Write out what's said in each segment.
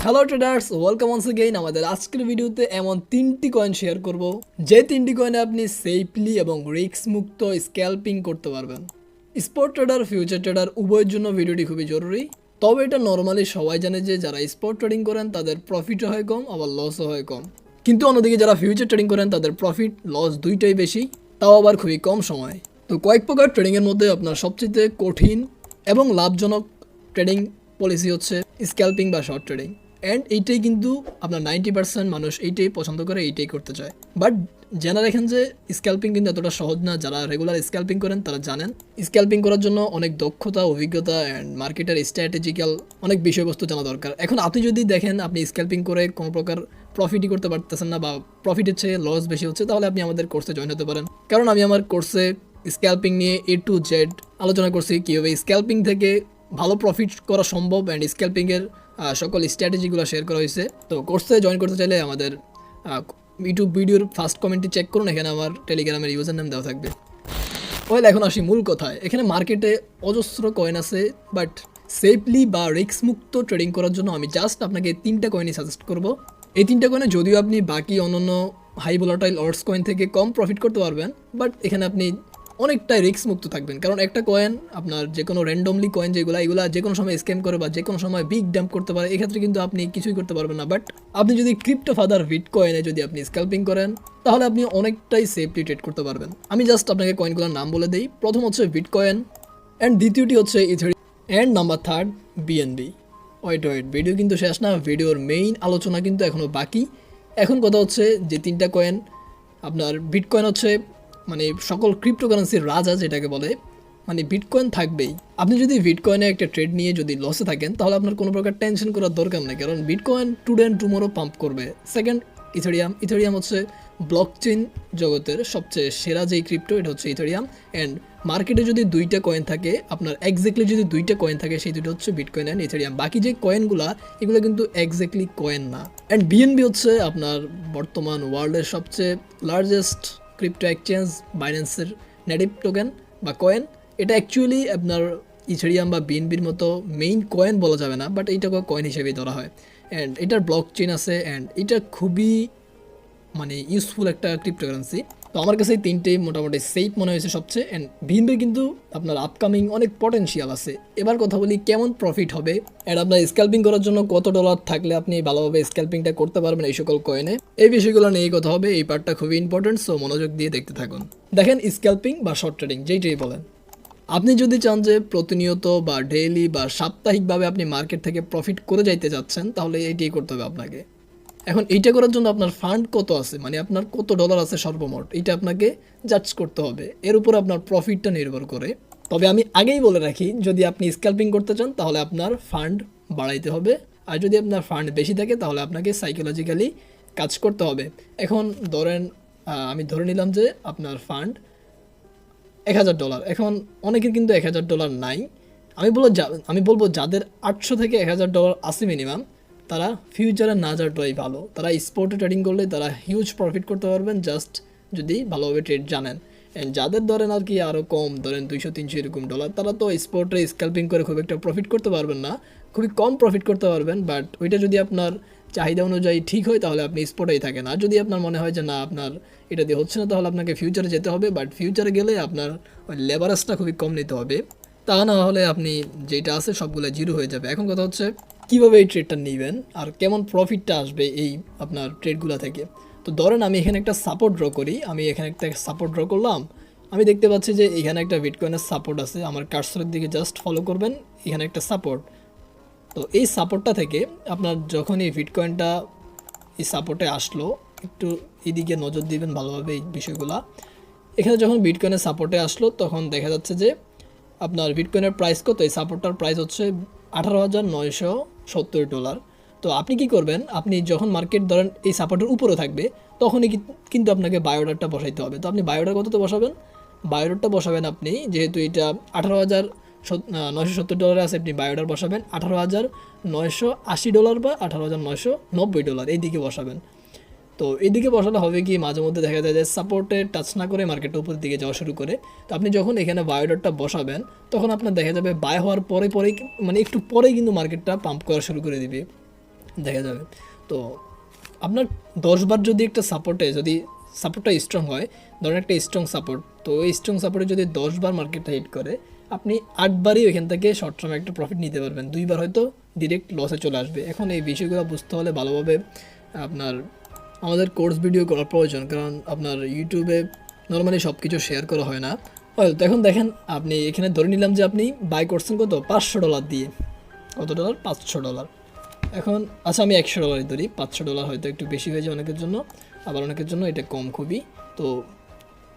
Hello traders, welcome once again আমাদের আজকের ভিডিওতে এমন তিনটি কয়েন শেয়ার করব যে তিনটি কয়েনে আপনি সেফলি এবং রিস্ক মুক্ত স্ক্যাল্পিং করতে পারবেন। স্পট ট্রেডার, ফিউচার ট্রেডার উভয়ের জন্য ভিডিওটি খুবই জরুরি। তবে এটা নর্মালি সবাই জানে যে যারা স্পট ট্রেডিং করেন তাদের প্রফিটও হয় কম, আবার লসও হয় কম। কিন্তু অন্যদিকে যারা ফিউচার ট্রেডিং করেন তাদের প্রফিট লস দুইটাই বেশি, তাও আবার খুবই কম সময়। তো কয়েক প্রকার ট্রেডিংয়ের মধ্যে আপনার সবচেয়ে কঠিন এবং লাভজনক ট্রেডিং পলিসি হচ্ছে স্ক্যাল্পিং বা শর্ট ট্রেডিং। অ্যান্ড এইটাই কিন্তু আপনার 90% মানুষ এইটাই পছন্দ করে, এইটাই করতে চায়। বাট জানা রাখেন যে স্ক্যাল্পিং কিন্তু এতটা সহজ না। যারা রেগুলার স্ক্যাল্পিং করেন তারা জানেন স্ক্যাল্পিং করার জন্য অনেক দক্ষতা, অভিজ্ঞতা অ্যান্ড মার্কেটের স্ট্র্যাটেজিক্যাল অনেক বিষয়বস্তু জানা দরকার। এখন আপনি যদি দেখেন আপনি স্ক্যাল্পিং করে কোনো প্রকার প্রফিটই করতে পারতেছেন না বা প্রফিটের চেয়ে লস বেশি হচ্ছে, তাহলে আপনি আমাদের কোর্সে জয়েন হতে পারেন। কারণ আমি আমার কোর্সে স্ক্যাল্পিং নিয়ে A to Z আলোচনা করছি, কীভাবে স্ক্যাল্পিং থেকে ভালো প্রফিট করা সম্ভব অ্যান্ড স্ক্যাল্পিংয়ের সকল স্ট্র্যাটেজিগুলো শেয়ার করা হয়েছে। তো কোর্সে জয়েন করতে চাইলে আমাদের ইউটিউব ভিডিওর ফার্স্ট কমেন্টটি চেক করুন, এখানে আমার টেলিগ্রামের ইউজার নেম দেওয়া থাকবে। এখন আসি মূল কথায়। এখানে মার্কেটে অজস্র কয়েন আছে, বাট সেফলি বা রিস্ক মুক্ত ট্রেডিং করার জন্য আমি জাস্ট আপনাকে তিনটা কয়েনই সাজেস্ট করব। এই তিনটা কয়েনে যদিও আপনি বাকি অন্যান্য হাই ভোলাটাইল অর্ডস কয়েন থেকে কম প্রফিট করতে পারবেন, বাট এখানে আপনি অনেকটাই রিস্ক মুক্ত থাকবেন। কারণ একটা কয়েন আপনার যে কোনো র্যান্ডমলি কয়েন এগুলা যে কোনো সময় স্ক্যাম করে বা যে কোনো সময় বিগ ডাম্প করতে পারে, এক্ষেত্রে কিন্তু আপনি কিছুই করতে পারবেন না। বাট আপনি যদি ক্রিপ্টো ফাদার বিটকয়েনে যদি আপনি স্ক্যাল্পিং করেন তাহলে আপনি অনেকটাই সেফলি ট্রেড করতে পারবেন। আমি জাস্ট আপনাকে কয়েনগুলোর নাম বলে দিই। প্রথম হচ্ছে বিটকয়েন, অ্যান্ড দ্বিতীয়টি হচ্ছে ethereum, and number third BNB. Wait video কিন্তু শেষ না, ভিডিওর মেইন আলোচনা কিন্তু এখনও বাকি। এখন কথা হচ্ছে যে তিনটা কয়েন, আপনার বিটকয়েন হচ্ছে মানে সকল ক্রিপ্টোকারেন্সির রাজা যেটাকে বলে, মানে বিটকয়েন থাকবেই। আপনি যদি বিটকয়েনে একটা ট্রেড নিয়ে যদি লসে থাকেন তাহলে আপনার কোনো প্রকার টেনশন করার দরকার নেই, কারণ bitcoin today and tomorrow pump করবে। সেকেন্ড ইথেরিয়াম হচ্ছে ব্লকচেইন জগতের সবচেয়ে সেরা যেই ক্রিপ্টো, এটা হচ্ছে ইথেরিয়াম। অ্যান্ড মার্কেটে যদি দুইটা কয়েন থাকে, আপনার এক্স্যাক্টলি যদি দুইটা কয়েন থাকে, সেই দুটো হচ্ছে বিটকয়েন অ্যান্ড ইথেরিয়াম। বাকি যে কয়েনগুলো এগুলো কিন্তু এক্স্যাক্টলি কয়েন না। অ্যান্ড বিএনবি হচ্ছে আপনার বর্তমান ওয়ার্ল্ডের সবচেয়ে লার্জেস্ট ক্রিপ্টো এক্সচেঞ্জ, বাইন্যান্সের নেটিভ টোকেন বা কয়েন। এটা অ্যাকচুয়ালি আপনার ইথেরিয়াম বা বিএনবির মতো মেইন কয়েন বলা যাবে না, বাট এইটাকে কয়েন হিসেবেই ধরা হয়। অ্যান্ড এটার ব্লক চেইন আছে, অ্যান্ড এটা খুবই মানে ইউজফুল একটা ক্রিপ্টোকারেন্সি। তো আমার কাছে এই তিনটেই মোটামুটি সেফ মনে হয়েছে সবচেয়ে। অ্যান্ড বিএনবির কিন্তু আপনার আপকামিং অনেক পটেনশিয়াল আছে। এবার কথা বলি কেমন প্রফিট হবে, অ্যান্ড আপনার স্ক্যাল্পিং করার জন্য কত ডলার থাকলে আপনি ভালোভাবে স্ক্যাল্পিংটা করতে পারবেন এই সকল কয়েনে। এই বিষয়গুলো নিয়েই কথা হবে। এই পার্টটা খুবই ইম্পর্টেন্ট, সো মনোযোগ দিয়ে দেখতে থাকুন। দেখেন স্ক্যাল্পিং বা শর্ট ট্রেডিং যেইটাই বলেন, আপনি যদি চান যে প্রতিনিয়ত বা ডেইলি বা সাপ্তাহিকভাবে আপনি মার্কেট থেকে প্রফিট করে যাইতে যাচ্ছেন, তাহলে এইটাই করতে হবে আপনাকে। এখন এইটা করার জন্য আপনার ফান্ড কত আছে, মানে আপনার কত ডলার আছে সর্বমোট, এইটা আপনাকে জাজ করতে হবে। এর উপর আপনার প্রফিটটা নির্ভর করে। তবে আমি আগেই বলে রাখি, যদি আপনি স্ক্যাল্পিং করতে চান তাহলে আপনার ফান্ড বাড়াইতে হবে, আর যদি আপনার ফান্ড বেশি থাকে তাহলে আপনাকে সাইকোলজিক্যালি কাজ করতে হবে। এখন ধরেন আমি ধরে নিলাম যে আপনার ফান্ড $1000। এখন অনেকের কিন্তু $1000 নাই। আমি বলবো যাদের 800 থেকে $1000 আছে মিনিমাম, তারা ফিউচারে না যাওয়াটাই ভালো। তারা স্পটে ট্রেডিং করলে তারা হিউজ প্রফিট করতে পারবেন, জাস্ট যদি ভালোভাবে ট্রেড জানেন। অ্যান্ড যাদের ধরেন আর কি আরও কম, ধরেন $200-300 এরকম ডলার, তারা তো স্পটে স্ক্যাল্পিং করে খুব একটা প্রফিট করতে পারবেন না, খুবই কম প্রফিট করতে পারবেন। বাট ওইটা যদি আপনার চাহিদা অনুযায়ী ঠিক হয় তাহলে আপনি স্পটেই থাকেন। আর যদি আপনার মনে হয় যে না আপনার এটা দিয়ে হচ্ছে না, তাহলে আপনাকে ফিউচারে যেতে হবে। বাট ফিউচারে গেলে আপনার ওই লেভারেজটা খুবই কম নিতে হবে, তা না হলে আপনি যেটা আছে সবগুলো জিরো হয়ে যাবে। এখন কথা হচ্ছে কীভাবে এই ট্রেডটা নেবেন আর কেমন প্রফিটটা আসবে এই আপনার ট্রেডগুলো থেকে। তো ধরেন আমি এখানে একটা সাপোর্ট ড্র করি, আমি এখানে একটা সাপোর্ট ড্র করলাম। আমি দেখতে পাচ্ছি যে এখানে একটা বিটকয়েনের সাপোর্ট আছে, আমার কার্সরের দিকে জাস্ট ফলো করবেন, এখানে একটা সাপোর্ট। তো এই সাপোর্টটা থেকে আপনার যখন এই বিটকয়েনটা এই সাপোর্টে আসলো, একটু এদিকে নজর দিবেন ভালোভাবে এই বিষয়গুলা। এখানে যখন বিটকয়েনের সাপোর্টে আসলো তখন দেখা যাচ্ছে যে আপনার বিটকয়েনের প্রাইস কত, এই সাপোর্টটার প্রাইস হচ্ছে $18,970। তো আপনি কি করবেন, আপনি যখন মার্কেট ধরেন এই সাপোর্টের উপরে থাকবে তখনই কিন্তু আপনাকে বায়োডারটা বসাইতে হবে। তো আপনি বায়োডার কততে বসাবেন, বায়োডারটা বসাবেন আপনি, যেহেতু এটা $18,970 আছে, আপনি বায়োডার বসাবেন $18,980 বা $18,990 এই দিকে বসাবেন। তো এইদিকে বসালে হবে কি, মাঝে মধ্যে দেখা যায় যে সাপোর্টে টাচ না করে মার্কেটের উপর দিকে যাওয়া শুরু করে। তো আপনি যখন এখানে বায়োডারটা বসাবেন তখন আপনার দেখা যাবে বাই হওয়ার পরে মানে একটু পরেই কিন্তু মার্কেটটা পাম্প করা শুরু করে দিবে। দেখা যাবে। তো আপনার 10 বার যদি একটা সাপোর্টে যদি সাপোর্টটা স্ট্রং হয়, ধরেন একটা স্ট্রং সাপোর্ট, তো ওই স্ট্রং সাপোর্টে যদি 10 বার মার্কেটটা হিট করে, আপনি 8 বারই ওইখান থেকে শর্ট টার্মে একটা প্রফিট নিতে পারবেন, 2 বার হয়তো ডিরেক্ট লসে চলে আসবে। এখন এই বিষয়গুলো বুঝতে হলে ভালোভাবে আপনার আমাদের কোর্স ভিডিও করার প্রয়োজন, কারণ আপনার ইউটিউবে নর্মালি সব কিছু শেয়ার করা হয় না। তো এখন দেখেন, আপনি এখানে ধরে নিলাম যে আপনি বাই করছেন কত, $500 দিয়ে। কত ডলার? $500। এখন আচ্ছা আমি $100 ধরি, $500 হয়তো একটু বেশি হয়ে যায় অনেকের জন্য, আবার অনেকের জন্য এটা কম খুবই। তো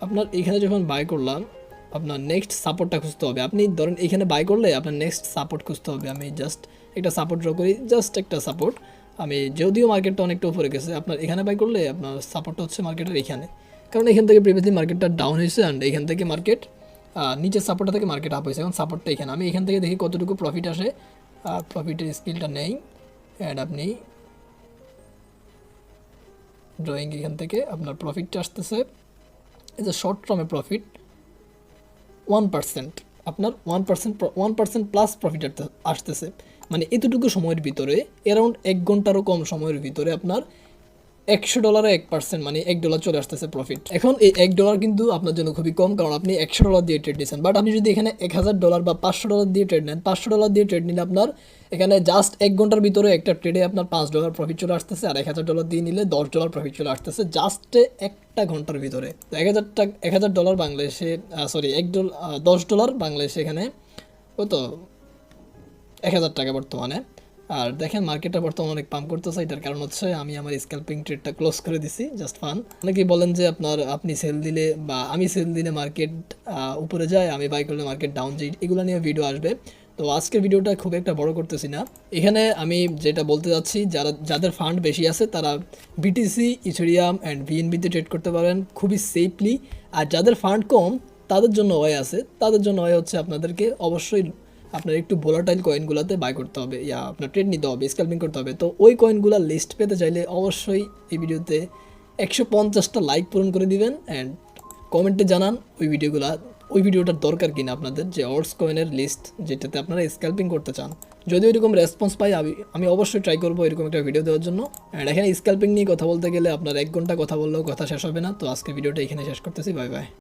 আপনার এখানে যখন বাই করলাম, আপনার নেক্সট সাপোর্টটা খুঁজতে হবে। আপনি ধরেন এখানে বাই করলে আপনার নেক্সট সাপোর্ট খুঁজতে হবে। আমি জাস্ট একটা সাপোর্ট ড্র করি, জাস্ট একটা সাপোর্ট। আমি যদিও মার্কেটটা অনেকটা উপরে গেছে, আপনার এখানে বাই করলে আপনার সাপোর্টটা হচ্ছে মার্কেটের এখানে, কারণ এখান থেকে প্রিভিয়াসলি মার্কেটটা ডাউন হয়েছে অ্যান্ড এখান থেকে মার্কেট নিচের সাপোর্টটা থেকে মার্কেট আপ হয়েছে। এখন সাপোর্টটা এখানে, আমি এখান থেকে দেখি কতটুকু প্রফিট আসে। প্রফিটের স্কিলটা নেই অ্যান্ড আপনি ড্রয়িং, এখান থেকে আপনার প্রফিটটা আসতেছে এই যে শর্ট টার্মে প্রফিট 1%, আপনার 1% প্লাস প্রফিট আসতেছে। মানে এতটুকু সময়ের ভিতরে, অ্যারাউন্ড 1 ঘন্টারও কম সময়ের ভিতরে আপনার $100 1%, মানে $1 চলে আসতেছে প্রফিট। এখন এই $1 কিন্তু আপনার জন্য খুবই কম, কারণ আপনি $100 দিয়ে ট্রেড নিয়েছেন। বাট আপনি যদি এখানে $1000 বা $500 দিয়ে ট্রেড নেন, $500 দিয়ে ট্রেড নিলে আপনার এখানে জাস্ট 1 ঘন্টার ভিতরে একটা ট্রেডে আপনার $5 প্রফিট চলে আসতেছে, আর $1000 দিয়ে নিলে $10 প্রফিট চলে আসতেছে জাস্ট একটা ঘন্টার ভিতরে। তো $1000 বাংলাদেশে, সরি $10 বাংলাদেশে এখানে কত, 1000 টাকা বর্তমানে। আর দেখেন মার্কেটটা বর্তমানে অনেক পাম্প করতেছে, এটার কারণ হচ্ছে আমি আমার স্ক্যাল্পিং ট্রেডটা ক্লোজ করে দিছি, জাস্ট ফান। অনেকেই বলেন যে আপনি সেল দিলে বা আমি সেল দিলে মার্কেট উপরে যায়, আমি বাই করলে মার্কেট ডাউন যায়, এগুলো নিয়ে ভিডিও আসবে। তো আজকের ভিডিওটা খুব একটা বড় করতেছি না। এখানে আমি যেটা বলতে যাচ্ছি, যাদের ফান্ড বেশি আছে তারা বিটিসি, ইথেরিয়াম অ্যান্ড বিএনবিতে ট্রেড করতে পারেন খুবই সেফলি। আর যাদের ফান্ড কম তাদের জন্য ওয়ে আছে, তাদের জন্য ওয়ে হচ্ছে আপনাদেরকে অবশ্যই আপনার একটু ভোলাটাইল কয়েনগুলোতে বাই করতে হবে, ইয়া আপনার ট্রেড নিতে হবে, স্ক্যাল্পিং করতে হবে। তো ওই কয়েনগুলোর লিস্ট পেতে চাইলে অবশ্যই এই ভিডিওতে 150টা লাইক পূরণ করে দিবেন অ্যান্ড কমেন্টে জানান ওই ভিডিওটার দরকার কিনা আপনাদের, যে অর্স কয়েনের লিস্ট যেটাতে আপনারা স্ক্যাল্পিং করতে চান। যদি এরকম রেসপন্স পাই আমি অবশ্যই ট্রাই করবো এরকম একটা ভিডিও দেওয়ার জন্য। অ্যান্ড এখানে স্ক্যাল্পিং নিয়ে কথা বলতে গেলে আপনার 1 ঘন্টা কথা বললেও কথা শেষ হবে না। তো আজকে ভিডিওটা এখানে শেষ করতেছি, বাই বাই।